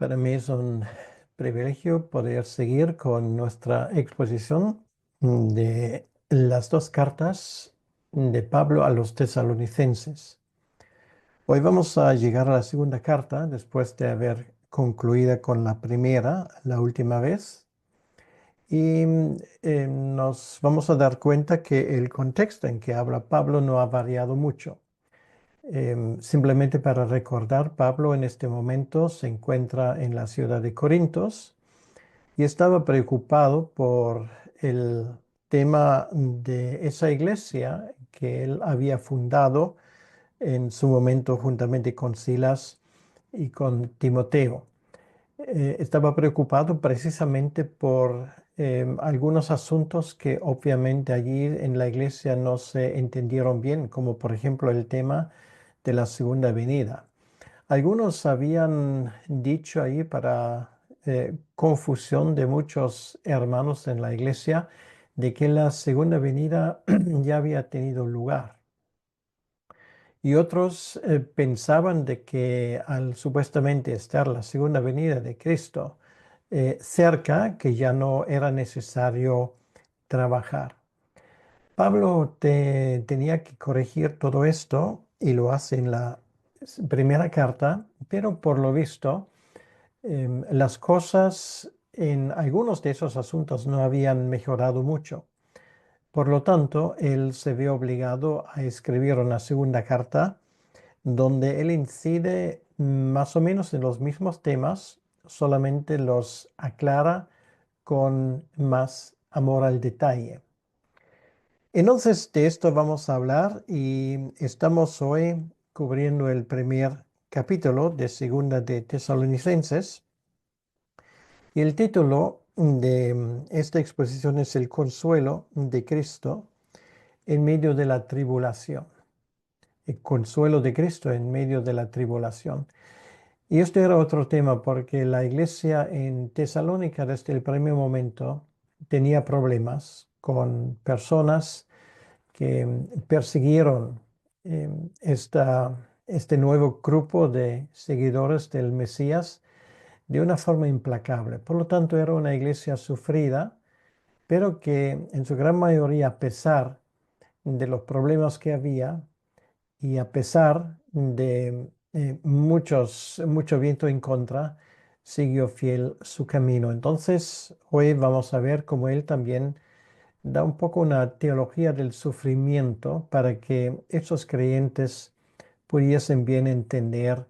Para mí es un privilegio poder seguir con nuestra exposición de las dos cartas de Pablo a los tesalonicenses. Hoy vamos a llegar a la segunda carta después de haber concluido con la primera la última vez y nos vamos a dar cuenta que el contexto en que habla Pablo no ha variado mucho. Simplemente para recordar, Pablo en este momento se encuentra en la ciudad de Corintos y estaba preocupado por el tema de esa iglesia que él había fundado en su momento juntamente con Silas y con Timoteo. Estaba preocupado precisamente por algunos asuntos que obviamente allí en la iglesia no se entendieron bien, como por ejemplo el tema de la segunda venida. Algunos habían dicho ahí para confusión de muchos hermanos en la iglesia de que la segunda venida ya había tenido lugar. Y otros pensaban de que al supuestamente estar la segunda venida de Cristo cerca, que ya no era necesario trabajar. Pablo tenía que corregir todo esto y lo hace en la primera carta, pero por lo visto las cosas en algunos de esos asuntos no habían mejorado mucho. Por lo tanto, él se ve obligado a escribir una segunda carta donde él incide más o menos en los mismos temas, solamente los aclara con más amor al detalle. Entonces, de esto vamos a hablar y estamos hoy cubriendo el primer capítulo de Segunda de Tesalonicenses. Y el título de esta exposición es El consuelo de Cristo en medio de la tribulación. El consuelo de Cristo en medio de la tribulación. Y esto era otro tema porque la iglesia en Tesalónica desde el primer momento tenía problemas con personas que persiguieron este nuevo grupo de seguidores del Mesías de una forma implacable. Por lo tanto, era una iglesia sufrida, pero que en su gran mayoría, a pesar de los problemas que había y a pesar de mucho viento en contra, siguió fiel su camino. Entonces, hoy vamos a ver cómo él también da un poco una teología del sufrimiento para que esos creyentes pudiesen bien entender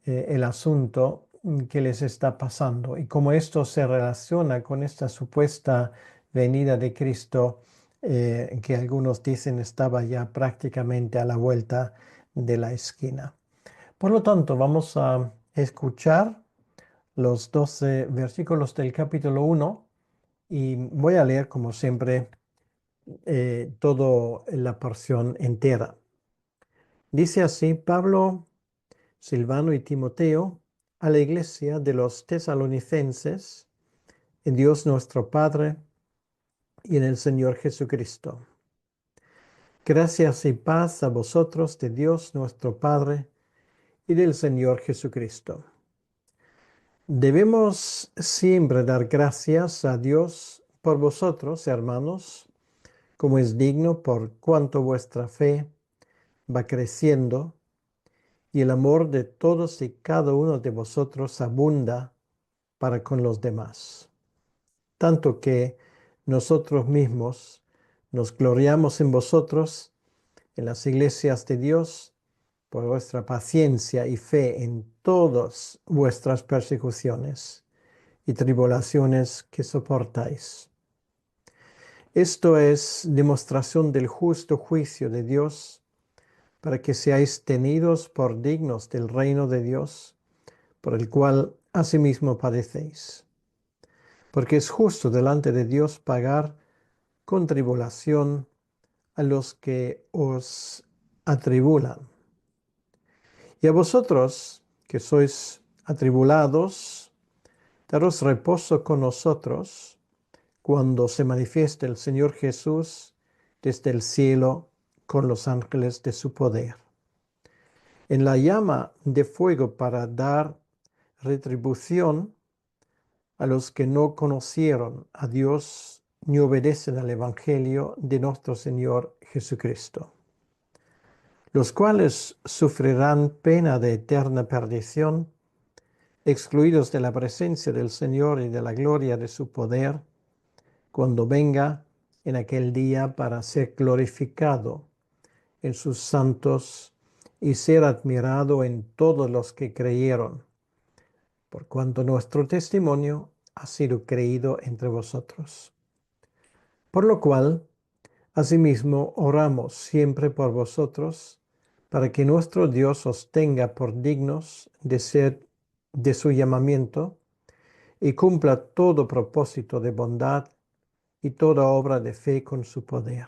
el asunto que les está pasando y cómo esto se relaciona con esta supuesta venida de Cristo que algunos dicen estaba ya prácticamente a la vuelta de la esquina. Por lo tanto, vamos a escuchar los 12 versículos del capítulo 1 y voy a leer como siempre toda la porción entera. Dice así: Pablo, Silvano y Timoteo, a la iglesia de los tesalonicenses, en Dios nuestro Padre y en el Señor Jesucristo. Gracias y paz a vosotros de Dios nuestro Padre y del Señor Jesucristo. Debemos siempre dar gracias a Dios por vosotros, hermanos, como es digno, por cuanto vuestra fe va creciendo y el amor de todos y cada uno de vosotros abunda para con los demás. Tanto que nosotros mismos nos gloriamos en vosotros, en las iglesias de Dios, por vuestra paciencia y fe en todas vuestras persecuciones y tribulaciones que soportáis. Esto es demostración del justo juicio de Dios, para que seáis tenidos por dignos del reino de Dios, por el cual asimismo padecéis. Porque es justo delante de Dios pagar con tribulación a los que os atribulan. Y a vosotros, que sois atribulados, daros reposo con nosotros, cuando se manifieste el Señor Jesús desde el cielo con los ángeles de su poder, en la llama de fuego para dar retribución a los que no conocieron a Dios ni obedecen al Evangelio de nuestro Señor Jesucristo, los cuales sufrirán pena de eterna perdición, excluidos de la presencia del Señor y de la gloria de su poder, cuando venga en aquel día para ser glorificado en sus santos y ser admirado en todos los que creyeron, por cuanto nuestro testimonio ha sido creído entre vosotros. Por lo cual, asimismo, oramos siempre por vosotros, para que nuestro Dios os tenga por dignos de ser de su llamamiento y cumpla todo propósito de bondad y toda obra de fe con su poder,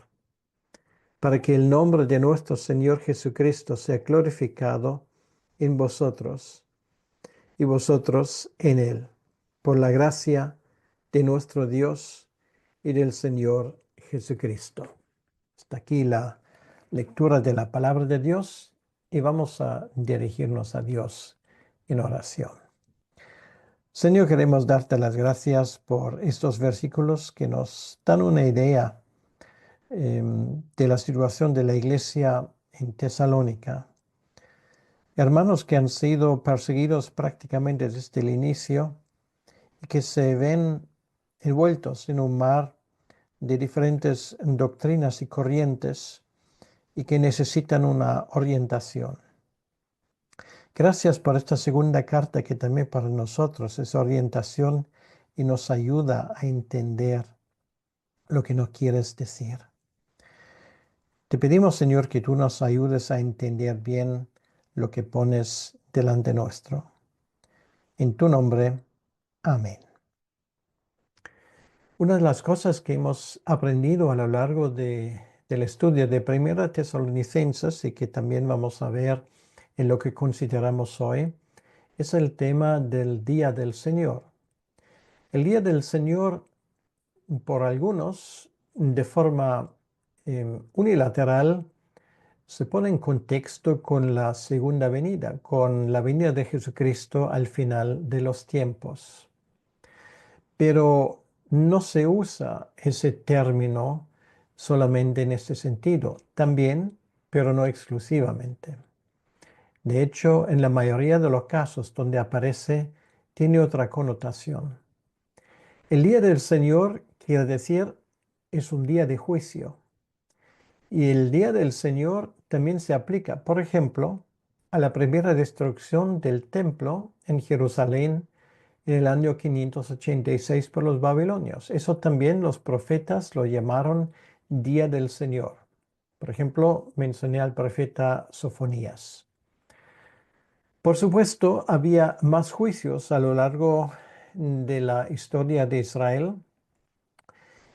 para que el nombre de nuestro Señor Jesucristo sea glorificado en vosotros y vosotros en él, por la gracia de nuestro Dios y del Señor Jesucristo. Hasta aquí la lectura de la palabra de Dios y vamos a dirigirnos a Dios en oración. Señor, queremos darte las gracias por estos versículos que nos dan una idea de la situación de la iglesia en Tesalónica. Hermanos que han sido perseguidos prácticamente desde el inicio y que se ven envueltos en un mar de diferentes doctrinas y corrientes y que necesitan una orientación. Gracias por esta segunda carta que también para nosotros es orientación y nos ayuda a entender lo que nos quieres decir. Te pedimos, Señor, que tú nos ayudes a entender bien lo que pones delante nuestro. En tu nombre, amén. Una de las cosas que hemos aprendido a lo largo del estudio de Primera Tesalonicenses y que también vamos a ver en lo que consideramos hoy, es el tema del Día del Señor. El Día del Señor, por algunos, de forma unilateral, se pone en contexto con la segunda venida, con la venida de Jesucristo al final de los tiempos. Pero no se usa ese término solamente en este sentido, también, pero no exclusivamente. De hecho, en la mayoría de los casos donde aparece, tiene otra connotación. El día del Señor quiere decir es un día de juicio. Y el día del Señor también se aplica, por ejemplo, a la primera destrucción del templo en Jerusalén en el año 586 por los babilonios. Eso también los profetas lo llamaron Día del Señor. Por ejemplo, mencioné al profeta Sofonías. Por supuesto, había más juicios a lo largo de la historia de Israel.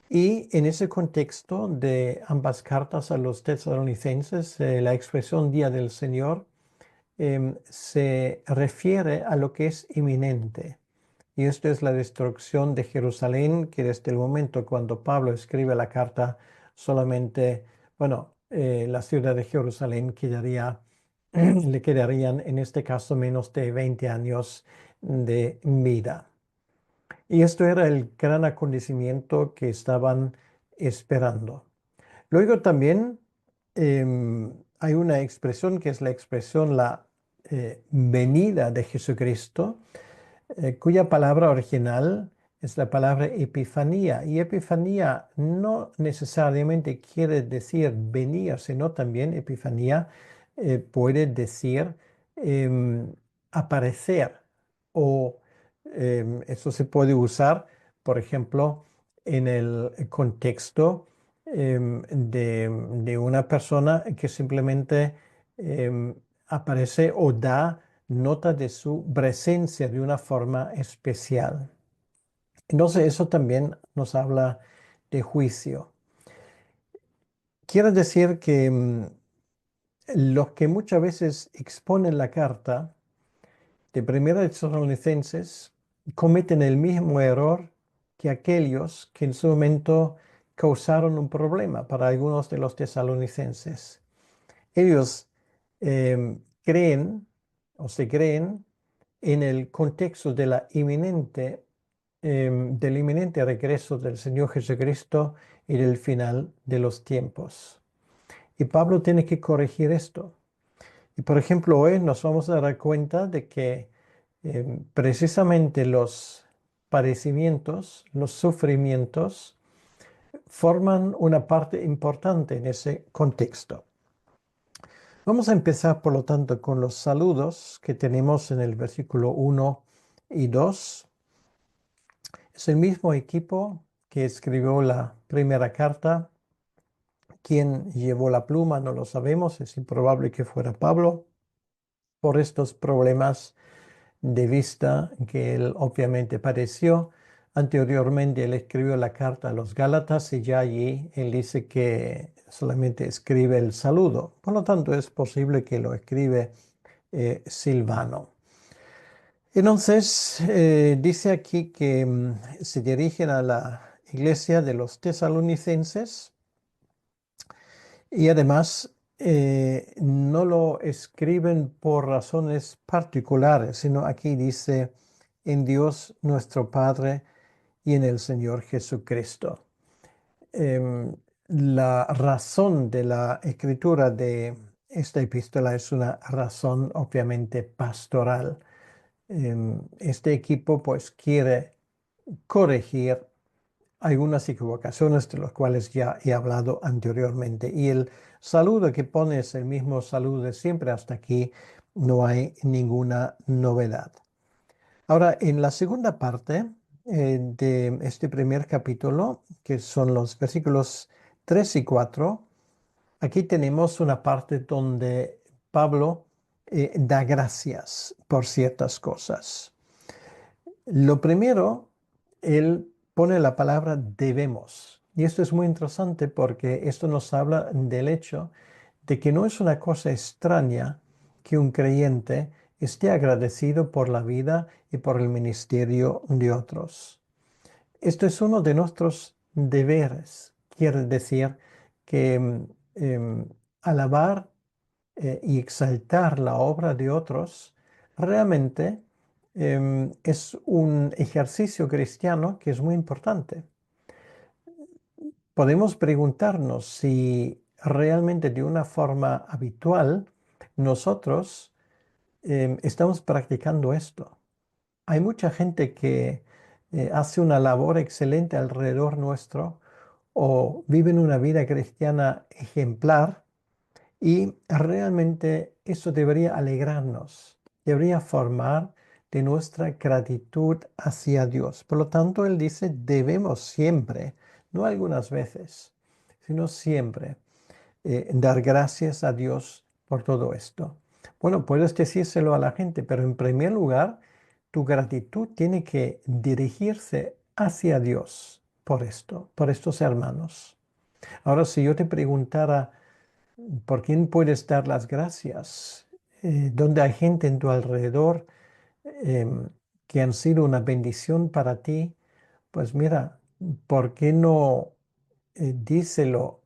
Y en ese contexto de ambas cartas a los tesalonicenses, la expresión Día del Señor se refiere a lo que es inminente. Y esto es la destrucción de Jerusalén, que desde el momento cuando Pablo escribe la carta, solamente, la ciudad de Jerusalén le quedarían en este caso menos de 20 años de vida. Y esto era el gran acontecimiento que estaban esperando. Luego también hay una expresión que es la expresión la venida de Jesucristo, cuya palabra original es la palabra epifanía. Y epifanía no necesariamente quiere decir venir, sino también epifanía puede decir aparecer. O eso se puede usar, por ejemplo, en el contexto de una persona que simplemente aparece o da nota de su presencia de una forma especial. Entonces, eso también nos habla de juicio. Quiero decir que los que muchas veces exponen la carta de Primera de Tesalonicenses cometen el mismo error que aquellos que en su momento causaron un problema para algunos de los tesalonicenses. Ellos creen o se creen en el contexto de del inminente regreso del Señor Jesucristo y del final de los tiempos. Y Pablo tiene que corregir esto. Y por ejemplo, hoy nos vamos a dar cuenta de que precisamente los padecimientos, los sufrimientos, forman una parte importante en ese contexto. Vamos a empezar, por lo tanto, con los saludos que tenemos en el versículo 1 y 2. Es el mismo equipo que escribió la primera carta. ¿Quién llevó la pluma? No lo sabemos. Es improbable que fuera Pablo por estos problemas de vista que él obviamente padeció. Anteriormente él escribió la carta a los Gálatas y ya allí él dice que solamente escribe el saludo. Por lo tanto, es posible que lo escribe Silvano. Entonces, dice aquí que se dirigen a la iglesia de los tesalonicenses y además no lo escriben por razones particulares, sino aquí dice en Dios nuestro Padre y en el Señor Jesucristo. Em, la razón de la escritura de esta epístola es una razón obviamente pastoral. Este equipo pues quiere corregir algunas equivocaciones de las cuales ya he hablado anteriormente. Y el saludo que pone es el mismo saludo de siempre. Hasta aquí no hay ninguna novedad. Ahora, en la segunda parte de este primer capítulo, que son los versículos 3 y 4, aquí tenemos una parte donde Pablo da gracias por ciertas cosas. Lo primero, él pone la palabra debemos. Y esto es muy interesante porque esto nos habla del hecho de que no es una cosa extraña que un creyente esté agradecido por la vida y por el ministerio de otros. Esto es uno de nuestros deberes. Quiere decir que alabar y exaltar la obra de otros realmente es un ejercicio cristiano que es muy importante. Podemos preguntarnos si realmente de una forma habitual nosotros estamos practicando esto. Hay mucha gente que hace una labor excelente alrededor nuestro o viven una vida cristiana ejemplar y realmente eso debería alegrarnos, debería formar de nuestra gratitud hacia Dios. Por lo tanto, Él dice, debemos siempre, no algunas veces, sino siempre, dar gracias a Dios por todo esto. Bueno, puedes decírselo a la gente, pero en primer lugar, tu gratitud tiene que dirigirse hacia Dios por esto, por estos hermanos. Ahora, si yo te preguntara, ¿por quién puedes dar las gracias? Donde hay gente en tu alrededor em, que han sido una bendición para ti, pues mira, ¿por qué no díselo?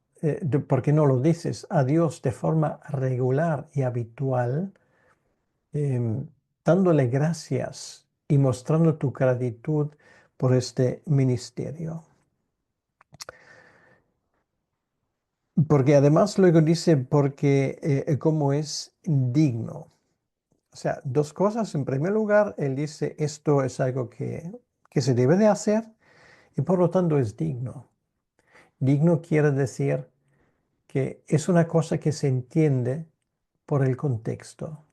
¿Por qué no lo dices a Dios de forma regular y habitual, em, dándole gracias y mostrando tu gratitud por este ministerio? Porque además luego dice, porque como es digno. O sea, dos cosas. En primer lugar, él dice, esto es algo que se debe de hacer y por lo tanto es digno. Digno quiere decir que es una cosa que se entiende por el contexto.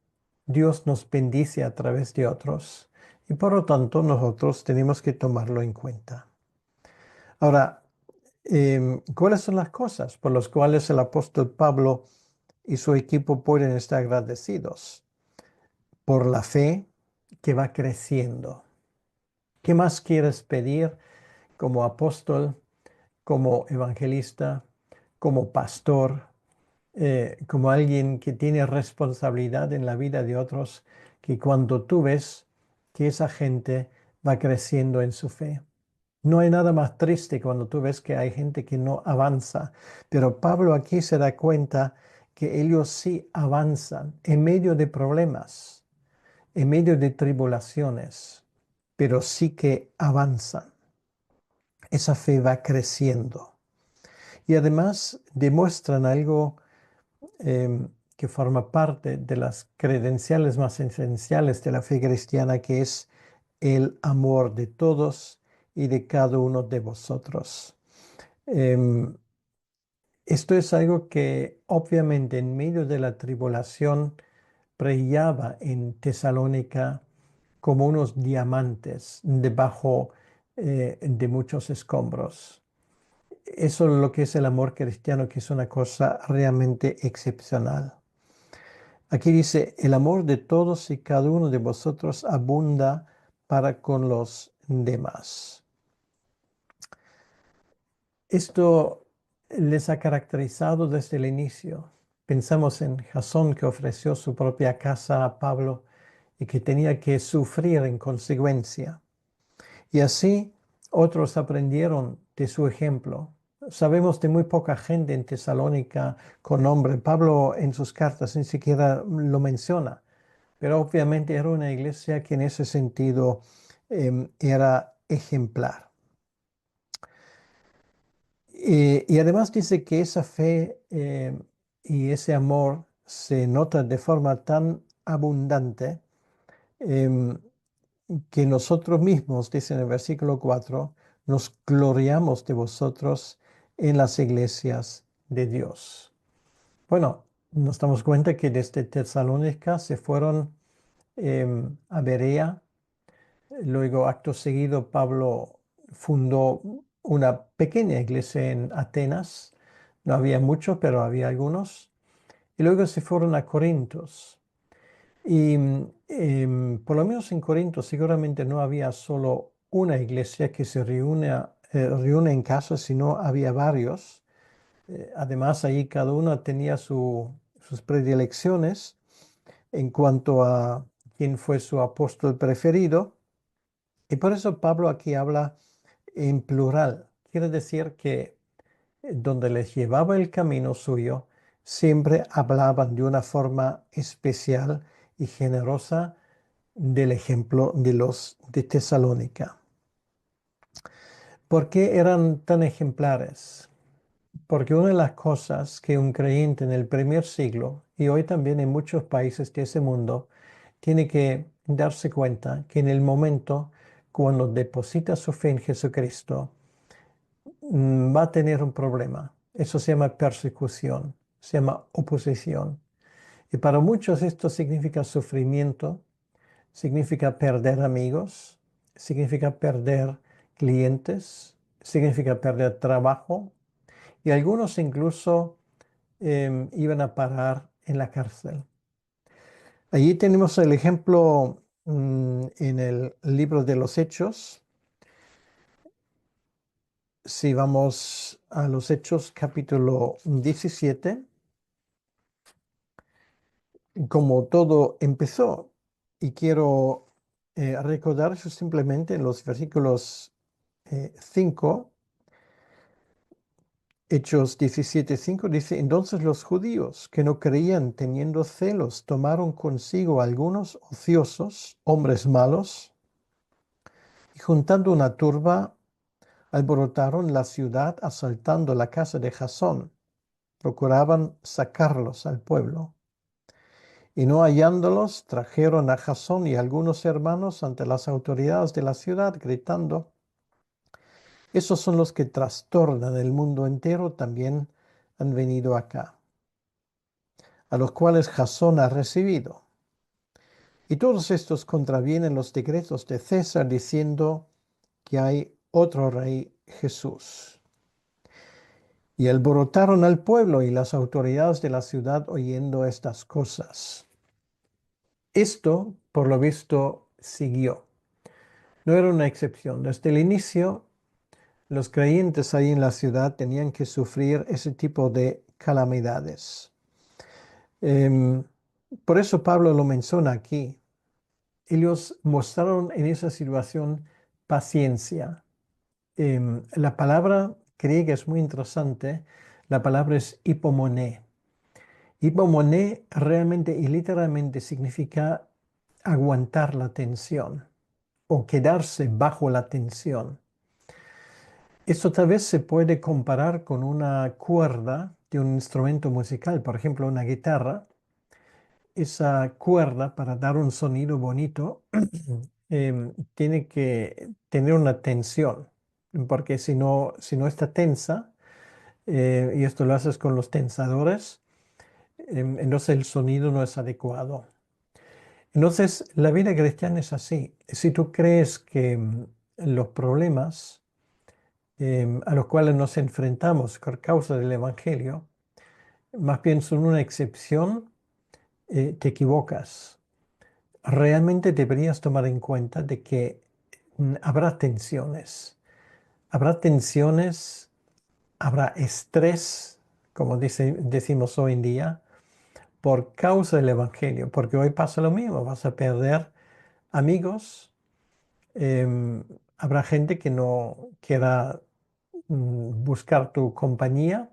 Dios nos bendice a través de otros y por lo tanto nosotros tenemos que tomarlo en cuenta. Ahora, ¿cuáles son las cosas por las cuales el apóstol Pablo y su equipo pueden estar agradecidos? Por la fe que va creciendo. ¿Qué más quieres pedir como apóstol, como evangelista, como pastor, como alguien que tiene responsabilidad en la vida de otros, que cuando tú ves que esa gente va creciendo en su fe? No hay nada más triste cuando tú ves que hay gente que no avanza, pero Pablo aquí se da cuenta que ellos sí avanzan en medio de problemas. en medio de tribulaciones, pero sí que avanzan. Esa fe va creciendo. Y además demuestran algo que forma parte de las credenciales más esenciales de la fe cristiana, que es el amor de todos y de cada uno de vosotros. Em, Esto es algo que obviamente en medio de la tribulación brillaba en Tesalónica como unos diamantes debajo de muchos escombros. Eso es lo que es el amor cristiano, que es una cosa realmente excepcional. Aquí dice, el amor de todos y cada uno de vosotros abunda para con los demás. Esto les ha caracterizado desde el inicio. Pensamos en Jasón, que ofreció su propia casa a Pablo y que tenía que sufrir en consecuencia. Y así otros aprendieron de su ejemplo. Sabemos de muy poca gente en Tesalónica con nombre. Pablo en sus cartas ni siquiera lo menciona, pero obviamente era una iglesia que en ese sentido era ejemplar. Y además dice que esa fe y ese amor se nota de forma tan abundante em, que nosotros mismos, dice en el versículo 4, nos gloriamos de vosotros en las iglesias de Dios. Bueno, nos damos cuenta que desde Tesalónica se fueron a Berea. Luego, acto seguido, Pablo fundó una pequeña iglesia en Atenas. No había muchos, pero había algunos. Y luego se fueron a Corintos. Y por lo menos en Corinto seguramente no había solo una iglesia que se reúne en casa, sino había varios. Además, ahí cada uno tenía sus predilecciones en cuanto a quién fue su apóstol preferido. Y por eso Pablo aquí habla en plural. Quiere decir que donde les llevaba el camino suyo, siempre hablaban de una forma especial y generosa del ejemplo de los de Tesalónica. ¿Por qué eran tan ejemplares? Porque una de las cosas que un creyente en el primer siglo y hoy también en muchos países de ese mundo tiene que darse cuenta que en el momento cuando deposita su fe en Jesucristo, va a tener un problema. Eso se llama persecución, se llama oposición. Y para muchos esto significa sufrimiento, significa perder amigos, significa perder clientes, significa perder trabajo y algunos incluso iban a parar en la cárcel. Allí tenemos el ejemplo en el libro de los Hechos. Si vamos a los Hechos capítulo 17, como todo empezó, y quiero recordar eso simplemente en los versículos 5, Hechos 17:5 dice, entonces los judíos que no creían teniendo celos tomaron consigo algunos ociosos, hombres malos, y juntando una turba, alborotaron la ciudad asaltando la casa de Jasón, procuraban sacarlos al pueblo. Y no hallándolos, trajeron a Jasón y algunos hermanos ante las autoridades de la ciudad, gritando, esos son los que trastornan el mundo entero, también han venido acá, a los cuales Jasón ha recibido. Y todos estos contravienen los decretos de César, diciendo que hay otro rey, Jesús. Y alborotaron al pueblo y las autoridades de la ciudad oyendo estas cosas. Esto, por lo visto, siguió. No era una excepción. Desde el inicio, los creyentes ahí en la ciudad tenían que sufrir ese tipo de calamidades. Em, por eso Pablo lo menciona aquí. Ellos mostraron en esa situación paciencia. La palabra griega es muy interesante. La palabra es hipomoné. Hipomoné realmente y literalmente significa aguantar la tensión o quedarse bajo la tensión. Esto tal vez se puede comparar con una cuerda de un instrumento musical, por ejemplo, una guitarra. Esa cuerda, para dar un sonido bonito, tiene que tener una tensión, porque si no está tensa, y esto lo haces con los tensadores, entonces el sonido no es adecuado. Entonces, la vida cristiana es así. Si tú crees que los problemas a los cuales nos enfrentamos por causa del Evangelio, más bien son una excepción, te equivocas. Realmente deberías tomar en cuenta de que habrá tensiones. Habrá tensiones, habrá estrés, como decimos hoy en día, por causa del Evangelio, porque hoy pasa lo mismo, vas a perder amigos, em, habrá gente que no quiera buscar tu compañía.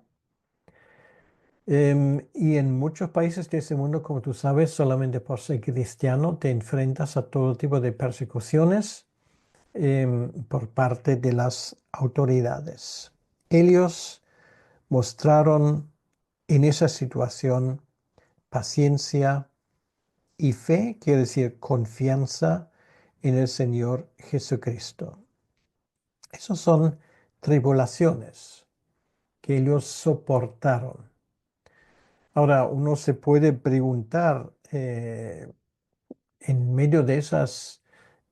Y en muchos países de ese mundo, como tú sabes, solamente por ser cristiano te enfrentas a todo tipo de persecuciones por parte de las autoridades. Ellos mostraron en esa situación paciencia y fe, quiere decir confianza en el Señor Jesucristo. Esas son tribulaciones que ellos soportaron. Ahora, uno se puede preguntar, en medio de esas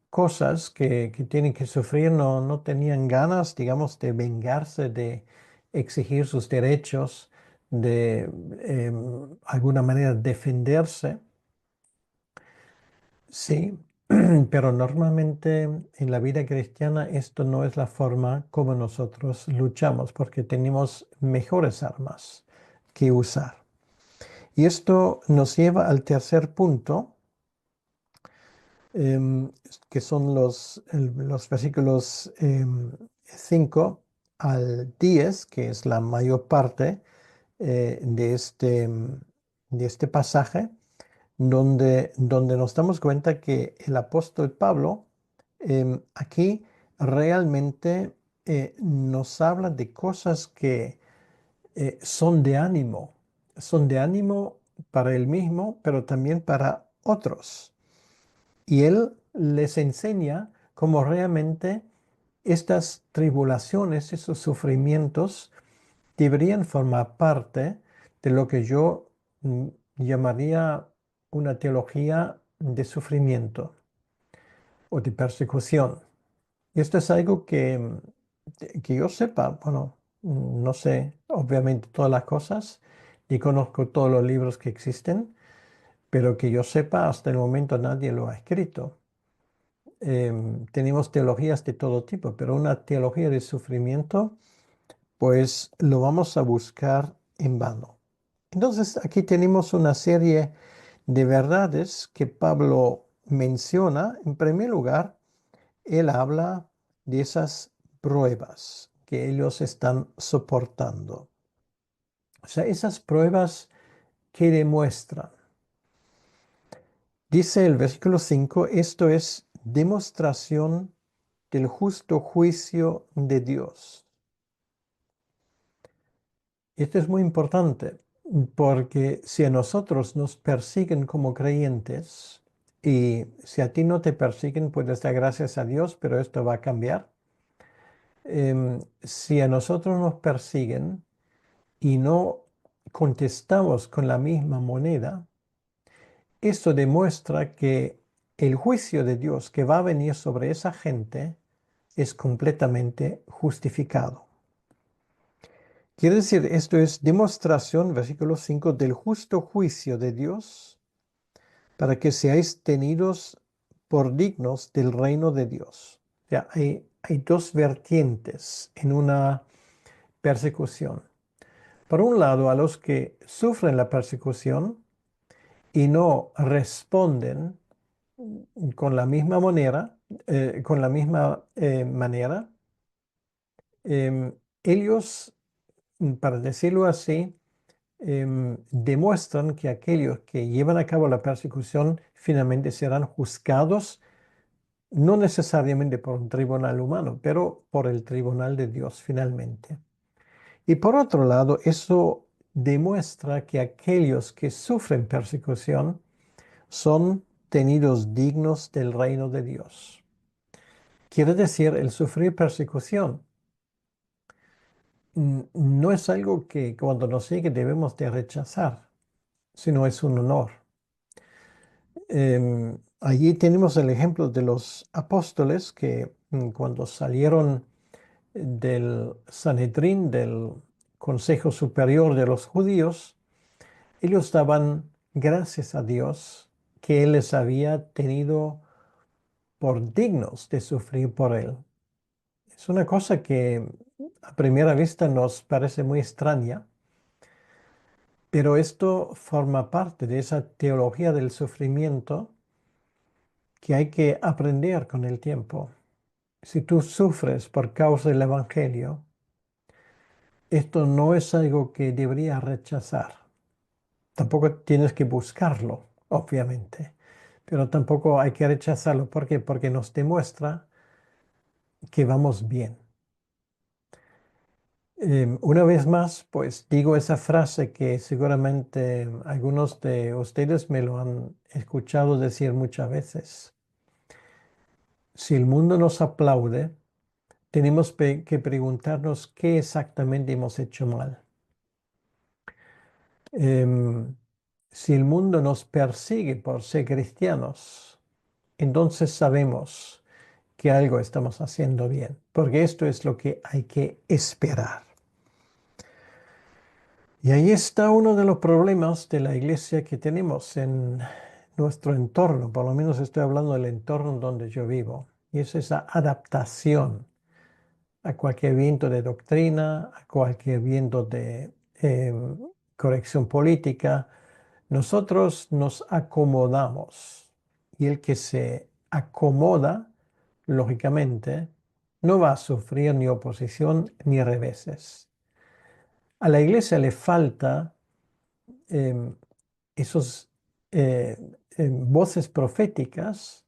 cosas que tienen que sufrir, no tenían ganas, digamos, de vengarse, de exigir sus derechos, de alguna manera defenderse. Sí, pero normalmente en la vida cristiana esto no es la forma como nosotros luchamos, porque tenemos mejores armas que usar. Y esto nos lleva al tercer punto, em, que son los versículos 5 al 10, que es la mayor parte de este pasaje, donde nos damos cuenta que el apóstol Pablo aquí realmente nos habla de cosas que son de ánimo para él mismo, pero también para otros. Y él les enseña cómo realmente estas tribulaciones, esos sufrimientos, deberían formar parte de lo que yo llamaría una teología de sufrimiento o de persecución. Y esto es algo que yo sepa, bueno, no sé obviamente todas las cosas, ni conozco todos los libros que existen, pero que yo sepa, hasta el momento nadie lo ha escrito. Tenemos teologías de todo tipo, pero una teología de sufrimiento, pues lo vamos a buscar en vano. Entonces, aquí tenemos una serie de verdades que Pablo menciona. En primer lugar, él habla de esas pruebas que ellos están soportando. O sea, esas pruebas que demuestran. Dice el versículo 5: esto es demostración del justo juicio de Dios. Esto es muy importante porque si a nosotros nos persiguen como creyentes, y si a ti no te persiguen, puedes dar gracias a Dios, pero esto va a cambiar. Si a nosotros nos persiguen y no contestamos con la misma moneda, esto demuestra que el juicio de Dios que va a venir sobre esa gente es completamente justificado. Quiere decir, esto es demostración, versículo 5, del justo juicio de Dios para que seáis tenidos por dignos del reino de Dios. O sea, hay dos vertientes en una persecución. Por un lado, a los que sufren la persecución y no responden con la misma manera, ellos, para decirlo así, demuestran que aquellos que llevan a cabo la persecución finalmente serán juzgados, no necesariamente por un tribunal humano, pero por el tribunal de Dios finalmente. Y por otro lado, eso demuestra que aquellos que sufren persecución son tenidos dignos del reino de Dios. Quiere decir, el sufrir persecución no es algo que cuando nos sigue debemos de rechazar, sino es un honor. Allí tenemos el ejemplo de los apóstoles que cuando salieron del Sanedrín, del Consejo Superior de los Judíos, ellos daban gracias a Dios que Él les había tenido por dignos de sufrir por Él. Es una cosa que a primera vista nos parece muy extraña, pero esto forma parte de esa teología del sufrimiento que hay que aprender con el tiempo. Si tú sufres por causa del Evangelio, esto no es algo que deberías rechazar. Tampoco tienes que buscarlo, obviamente, pero tampoco hay que rechazarlo. ¿Por qué? Porque nos demuestra que vamos bien. Una vez más, pues digo esa frase que seguramente algunos de ustedes me lo han escuchado decir muchas veces. Si el mundo nos aplaude, tenemos que preguntarnos qué exactamente hemos hecho mal. Em, si el mundo nos persigue por ser cristianos, entonces sabemos que algo estamos haciendo bien, porque esto es lo que hay que esperar. Y ahí está uno de los problemas de la iglesia que tenemos en nuestro entorno, por lo menos estoy hablando del entorno donde yo vivo, y es esa adaptación a cualquier viento de doctrina, a cualquier viento de corrección política. Nosotros nos acomodamos y el que se acomoda, lógicamente, no va a sufrir ni oposición ni reveses. A la iglesia le falta em, esos eh, voces proféticas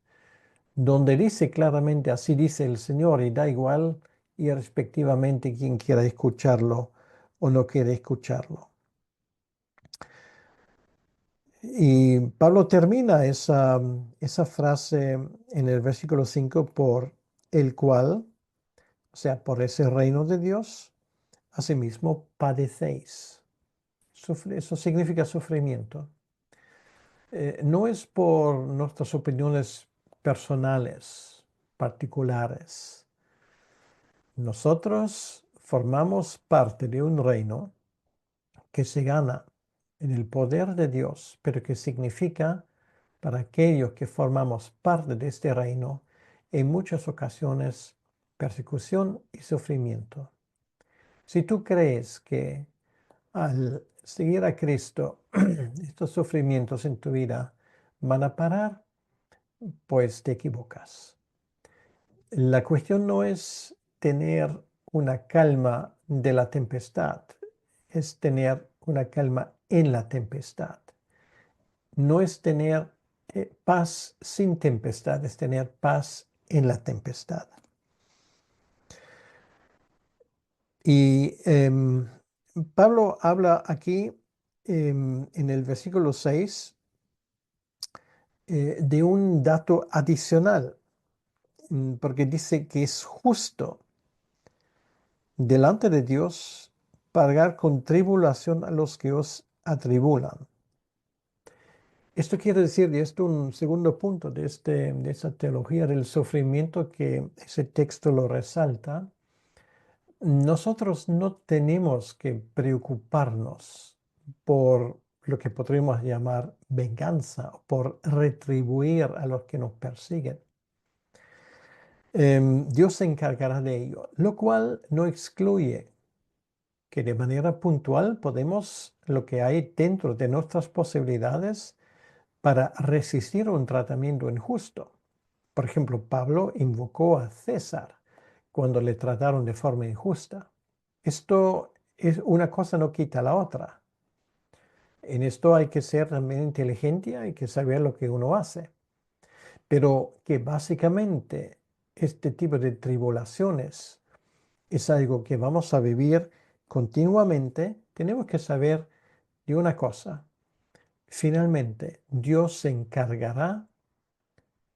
donde dice claramente, así dice el Señor, y da igual, y respectivamente quien quiera escucharlo o no quiere escucharlo. Y Pablo termina esa frase en el versículo 5 por el cual, o sea, por ese reino de Dios, asimismo padecéis. Eso significa sufrimiento. No es por nuestras opiniones personales, particulares. Nosotros formamos parte de un reino que se gana en el poder de Dios, pero que significa para aquellos que formamos parte de este reino, en muchas ocasiones, persecución y sufrimiento. Si tú crees que al seguir a Cristo, estos sufrimientos en tu vida van a parar, pues te equivocas. La cuestión no es tener una calma de la tempestad, es tener una calma en la tempestad. No es tener paz sin tempestad, es tener paz en la tempestad. Y Pablo habla aquí en el versículo 6 de un dato adicional, porque dice que es justo delante de Dios pagar con tribulación a los que os atribulan. Esto quiere decir, y esto es un segundo punto de esa teología del sufrimiento que ese texto lo resalta, nosotros no tenemos que preocuparnos por lo que podríamos llamar venganza, o por retribuir a los que nos persiguen. Dios se encargará de ello, lo cual no excluye que de manera puntual podemos, lo que hay dentro de nuestras posibilidades, para resistir un tratamiento injusto. Por ejemplo, Pablo invocó a César cuando le trataron de forma injusta. Esto es una cosa no quita la otra. En esto hay que ser también inteligente, hay que saber lo que uno hace. Pero que básicamente este tipo de tribulaciones es algo que vamos a vivir continuamente, tenemos que saber de una cosa. Finalmente, Dios se encargará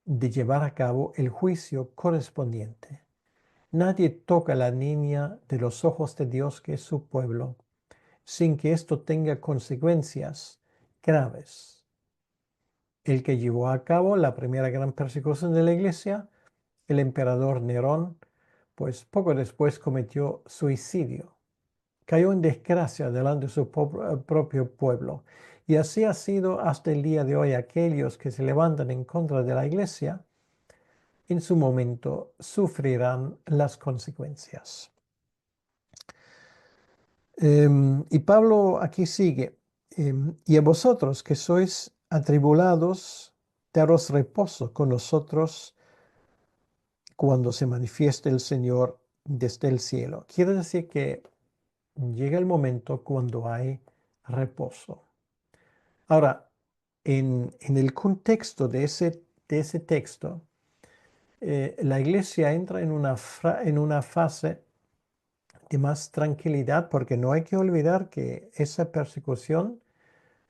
de llevar a cabo el juicio correspondiente. Nadie toca la niña de los ojos de Dios, que es su pueblo, sin que esto tenga consecuencias graves. El que llevó a cabo la primera gran persecución de la iglesia, el emperador Nerón, pues poco después cometió suicidio. Cayó en desgracia delante de su propio pueblo. Y así ha sido hasta el día de hoy. Aquellos que se levantan en contra de la iglesia, en su momento sufrirán las consecuencias. Y Pablo aquí sigue. Y a vosotros que sois atribulados, daros reposo con nosotros cuando se manifieste el Señor desde el cielo. Quiere decir que llega el momento cuando hay reposo. Ahora, en el contexto de ese texto, la iglesia entra en una fase de más tranquilidad, porque no hay que olvidar que esa persecución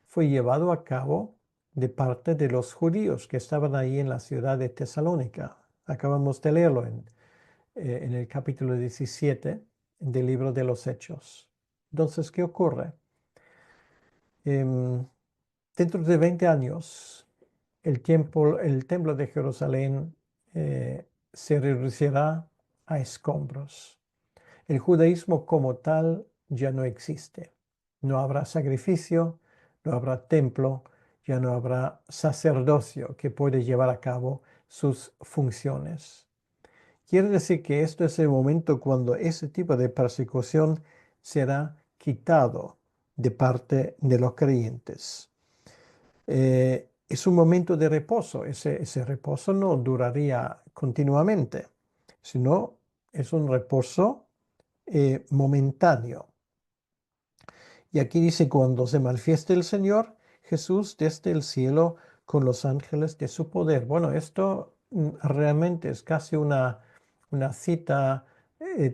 fue llevado a cabo de parte de los judíos que estaban ahí en la ciudad de Tesalónica. Acabamos de leerlo en el capítulo 17 del libro de los Hechos. Entonces, ¿qué ocurre? Em, Dentro de 20 años, el templo de Jerusalén se reducirá a escombros. El judaísmo como tal ya no existe. No habrá sacrificio, no habrá templo, ya no habrá sacerdocio que puede llevar a cabo sus funciones. Quiere decir que esto es el momento cuando ese tipo de persecución será quitado de parte de los creyentes. Es un momento de reposo. Ese reposo no duraría continuamente, sino es un reposo momentáneo. Y aquí dice, cuando se manifieste el Señor Jesús desde el cielo con los ángeles de su poder. Bueno, esto realmente es casi una cita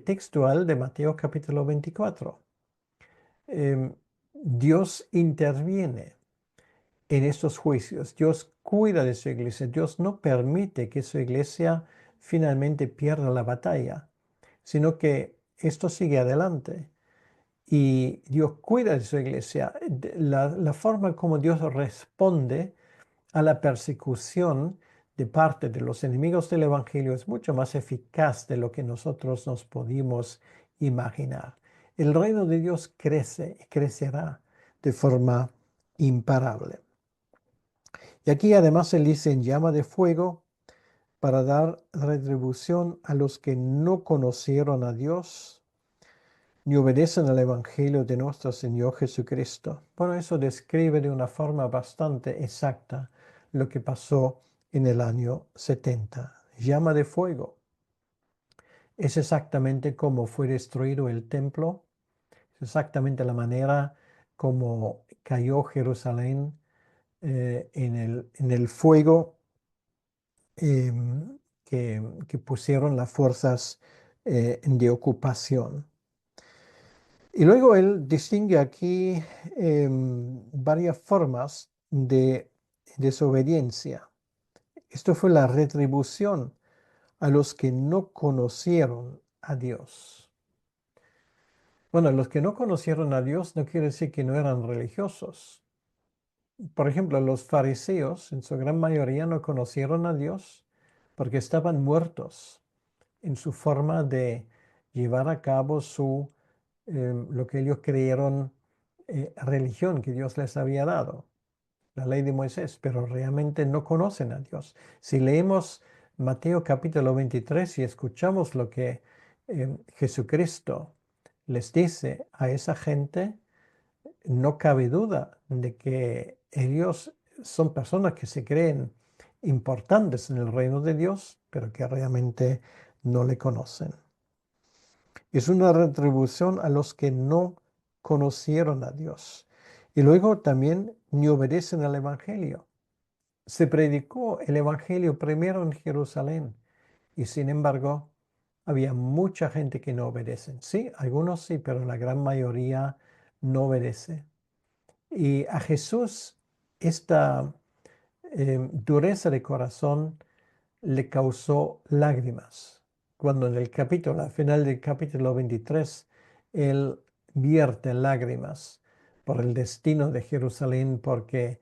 textual de Mateo capítulo 24. Dios interviene en estos juicios. Dios cuida de su iglesia. Dios no permite que su iglesia finalmente pierda la batalla, sino que esto sigue adelante. Y Dios cuida de su iglesia. La forma como Dios responde a la persecución de parte de los enemigos del Evangelio es mucho más eficaz de lo que nosotros nos pudimos imaginar. El reino de Dios crece y crecerá de forma imparable. Y aquí además él dice en llama de fuego para dar retribución a los que no conocieron a Dios ni obedecen al Evangelio de nuestro Señor Jesucristo. Bueno, eso describe de una forma bastante exacta lo que pasó en el año 70. Llama de fuego. Es exactamente como fue destruido el templo, es exactamente la manera como cayó Jerusalén en el fuego que pusieron las fuerzas de ocupación. Y luego él distingue aquí varias formas de desobediencia. Esto fue la retribución a los que no conocieron a Dios. Bueno, los que no conocieron a Dios no quiere decir que no eran religiosos. Por ejemplo, los fariseos en su gran mayoría no conocieron a Dios porque estaban muertos en su forma de llevar a cabo lo que ellos creyeron religión que Dios les había dado, la ley de Moisés, pero realmente no conocen a Dios. Si leemos Mateo capítulo 23 y escuchamos lo que Jesucristo les dice a esa gente, no cabe duda de que ellos son personas que se creen importantes en el reino de Dios, pero que realmente no le conocen. Es una retribución a los que no conocieron a Dios. Y luego también ni obedecen al Evangelio. Se predicó el Evangelio primero en Jerusalén y sin embargo había mucha gente que no obedece. Sí, algunos sí, pero la gran mayoría no obedece. Y a Jesús esta dureza de corazón le causó lágrimas. Cuando en el capítulo, al final del capítulo 23, él vierte lágrimas por el destino de Jerusalén, porque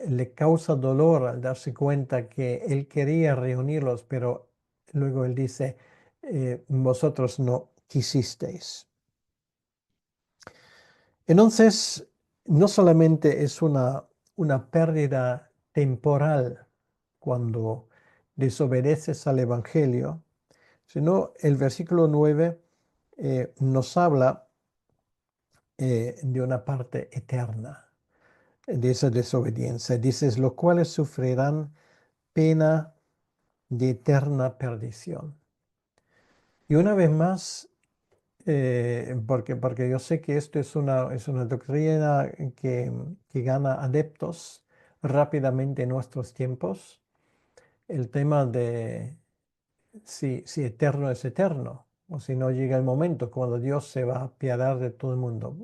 le causa dolor al darse cuenta que él quería reunirlos, pero luego él dice, vosotros no quisisteis. Entonces, no solamente es una pérdida temporal cuando desobedeces al Evangelio, sino el versículo 9 nos habla de una parte eterna de esa desobediencia. Dices, los cuales sufrirán pena de eterna perdición. Y una vez más, porque yo sé que esto es una doctrina que gana adeptos rápidamente en nuestros tiempos, el tema de si eterno es eterno, o si no llega el momento cuando Dios se va a apiadar de todo el mundo.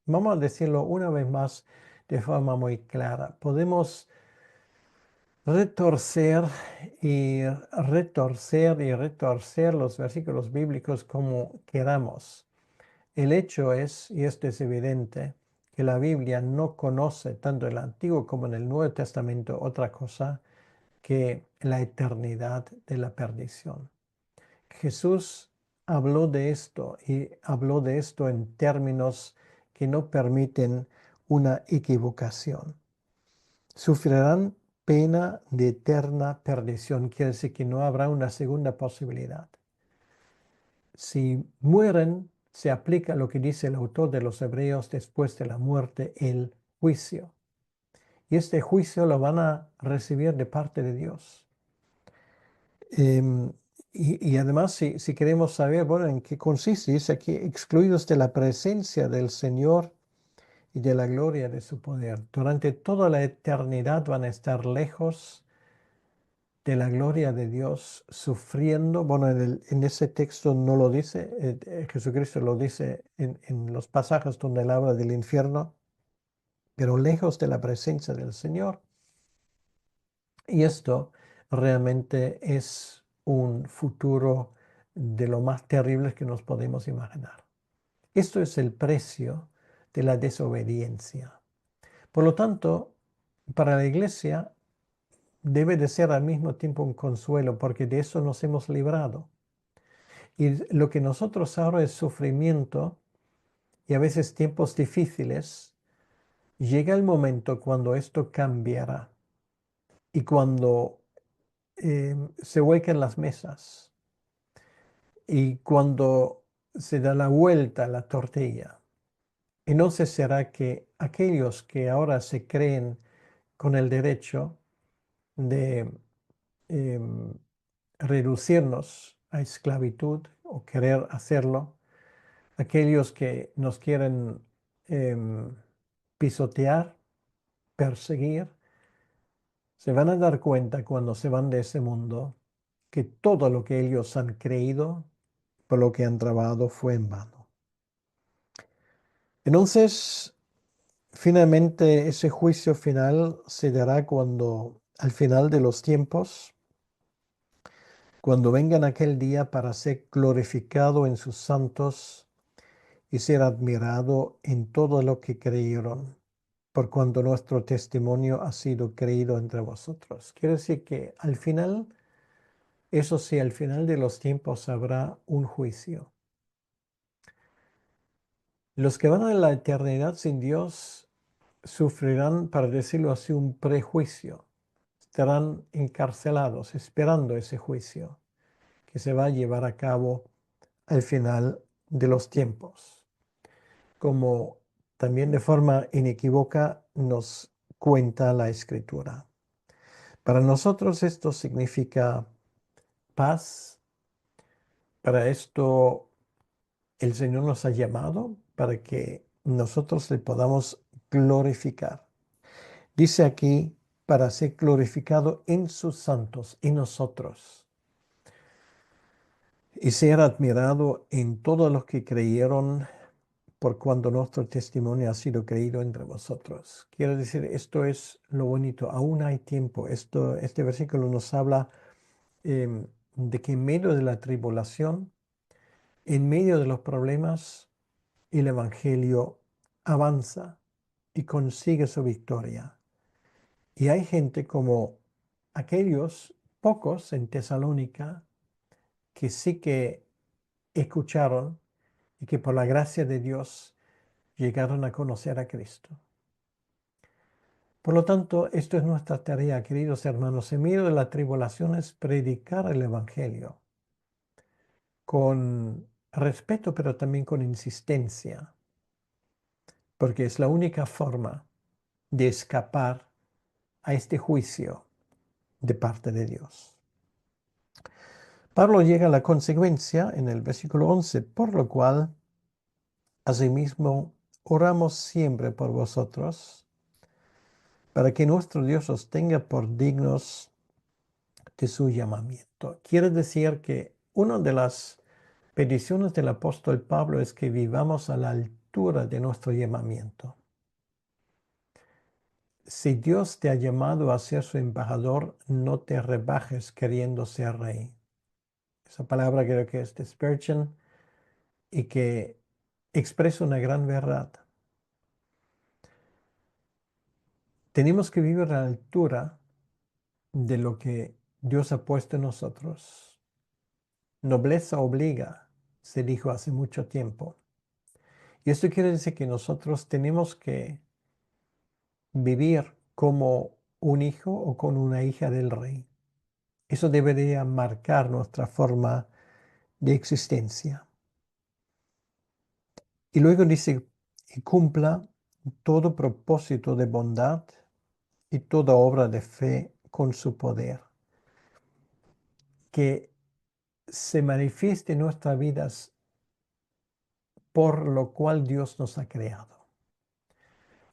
Vamos a decirlo una vez más de forma muy clara. Podemos retorcer y retorcer y retorcer los versículos bíblicos como queramos. El hecho es, y esto es evidente, que la Biblia no conoce, tanto en el Antiguo como en el Nuevo Testamento, otra cosa que la eternidad de la perdición. Jesús habló de esto y habló de esto en términos que no permiten una equivocación. Sufrirán pena de eterna perdición, quiere decir que no habrá una segunda posibilidad. Si mueren, se aplica lo que dice el autor de los Hebreos después de la muerte, el juicio. Y este juicio lo van a recibir de parte de Dios. Em, y además, si queremos saber, bueno, en qué consiste, dice aquí, excluidos de la presencia del Señor y de la gloria de su poder. Durante toda la eternidad van a estar lejos de la gloria de Dios, sufriendo. Bueno, en ese texto no lo dice, Jesucristo lo dice en los pasajes donde él habla del infierno, pero lejos de la presencia del Señor. Y esto realmente es un futuro de lo más terrible que nos podemos imaginar. Esto es el precio de la desobediencia. Por lo tanto, para la iglesia debe de ser al mismo tiempo un consuelo, porque de eso nos hemos librado. Y lo que nosotros ahora es sufrimiento y a veces tiempos difíciles, llega el momento cuando esto cambiará y cuando se huequen las mesas y cuando se da la vuelta a la tortilla. Entonces será que aquellos que ahora se creen con el derecho de em, reducirnos a esclavitud o querer hacerlo, aquellos que nos quieren em, pisotear, perseguir, se van a dar cuenta cuando se van de ese mundo que todo lo que ellos han creído, por lo que han trabajado, fue en vano. Entonces, finalmente, ese juicio final se dará cuando, al final de los tiempos, cuando vengan aquel día para ser glorificado en sus santos y ser admirado en todo lo que creyeron, por cuanto nuestro testimonio ha sido creído entre vosotros. Quiere decir que al final, eso sí, al final de los tiempos habrá un juicio. Los que van a la eternidad sin Dios sufrirán, para decirlo así, un prejuicio. Estarán encarcelados esperando ese juicio que se va a llevar a cabo al final de los tiempos. Como también de forma inequívoca nos cuenta la Escritura. Para nosotros esto significa paz. Para esto el Señor nos ha llamado para que nosotros le podamos glorificar. Dice aquí, para ser glorificado en sus santos, en nosotros, y ser admirado en todos los que creyeron por cuando nuestro testimonio ha sido creído entre vosotros. Quiero decir, esto es lo bonito, aún hay tiempo. Este versículo nos habla de que en medio de la tribulación, en medio de los problemas, el Evangelio avanza y consigue su victoria. Y hay gente como aquellos pocos en Tesalónica que sí que escucharon y que por la gracia de Dios llegaron a conocer a Cristo. Por lo tanto, esto es nuestra tarea, queridos hermanos, en medio de las tribulaciones, predicar el Evangelio con respeto, pero también con insistencia, porque es la única forma de escapar a este juicio de parte de Dios. Pablo llega a la consecuencia en el versículo 11, por lo cual, asimismo, oramos siempre por vosotros, para que nuestro Dios os tenga por dignos de su llamamiento. Quiere decir que una de las peticiones del apóstol Pablo es que vivamos a la altura de nuestro llamamiento. Si Dios te ha llamado a ser su embajador, no te rebajes queriendo ser rey. Esa palabra creo que es de Spurgeon y que expresa una gran verdad. Tenemos que vivir a la altura de lo que Dios ha puesto en nosotros. Nobleza obliga, se dijo hace mucho tiempo. Y esto quiere decir que nosotros tenemos que vivir como un hijo o con una hija del rey. Eso debería marcar nuestra forma de existencia. Y luego dice, y cumpla todo propósito de bondad y toda obra de fe con su poder. Que se manifieste en nuestras vidas por lo cual Dios nos ha creado.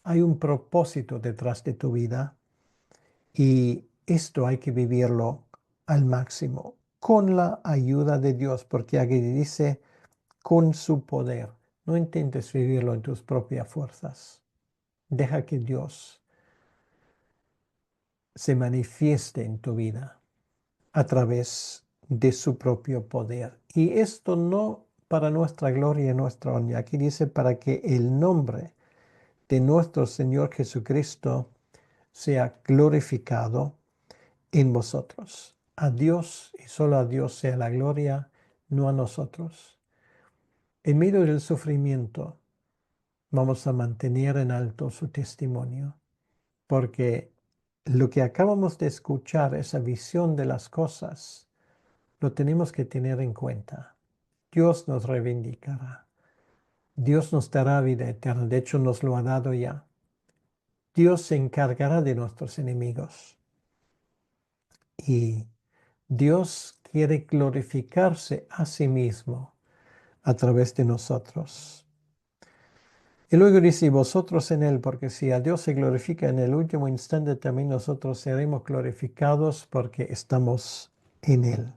Hay un propósito detrás de tu vida y esto hay que vivirlo al máximo con la ayuda de Dios, porque aquí dice con su poder. No intentes vivirlo en tus propias fuerzas. Deja que Dios se manifieste en tu vida a través de su propio poder. Y esto no para nuestra gloria y nuestra honra. Aquí dice para que el nombre de nuestro Señor Jesucristo sea glorificado en vosotros. A Dios y solo a Dios sea la gloria, no a nosotros. En medio del sufrimiento vamos a mantener en alto su testimonio, porque lo que acabamos de escuchar, esa visión de las cosas, lo tenemos que tener en cuenta. Dios nos reivindicará. Dios nos dará vida eterna. De hecho, nos lo ha dado ya. Dios se encargará de nuestros enemigos. Y Dios quiere glorificarse a sí mismo a través de nosotros. Y luego dice, vosotros en Él, porque si a Dios se glorifica en el último instante, también nosotros seremos glorificados porque estamos en Él.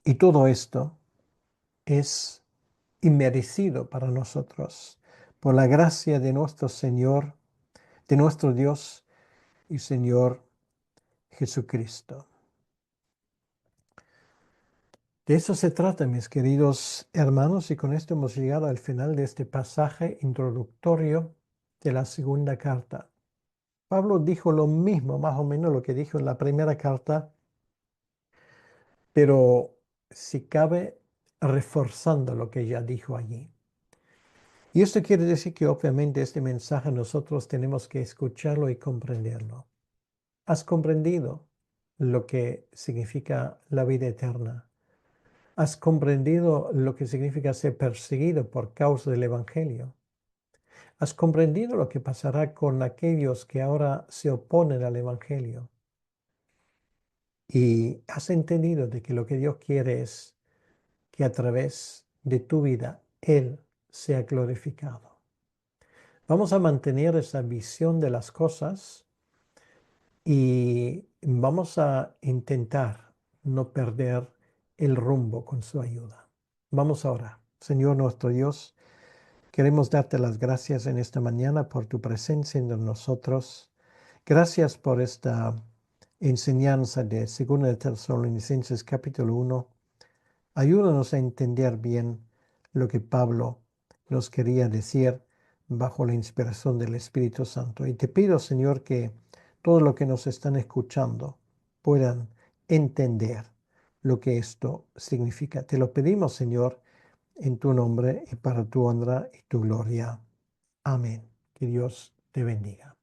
Y todo esto es inmerecido para nosotros por la gracia de nuestro Señor, de nuestro Dios y Señor Jesucristo. De eso se trata, mis queridos hermanos, y con esto hemos llegado al final de este pasaje introductorio de la segunda carta. Pablo dijo lo mismo, más o menos lo que dijo en la primera carta, pero si cabe, reforzando lo que ya dijo allí. Y esto quiere decir que obviamente este mensaje nosotros tenemos que escucharlo y comprenderlo. ¿Has comprendido lo que significa la vida eterna? ¿Has comprendido lo que significa ser perseguido por causa del Evangelio? ¿Has comprendido lo que pasará con aquellos que ahora se oponen al Evangelio? Y has entendido de que lo que Dios quiere es que a través de tu vida Él sea glorificado. Vamos a mantener esa visión de las cosas y vamos a intentar no perder el rumbo con su ayuda. Vamos a orar. Señor nuestro Dios, queremos darte las gracias en esta mañana por tu presencia entre nosotros. Gracias por esta enseñanza de 2 de Tesalonicenses capítulo 1. Ayúdanos a entender bien lo que Pablo nos quería decir bajo la inspiración del Espíritu Santo. Y te pido, Señor, que todo lo que nos están escuchando puedan entender lo que esto significa. Te lo pedimos, Señor, en tu nombre y para tu honra y tu gloria. Amén. Que Dios te bendiga.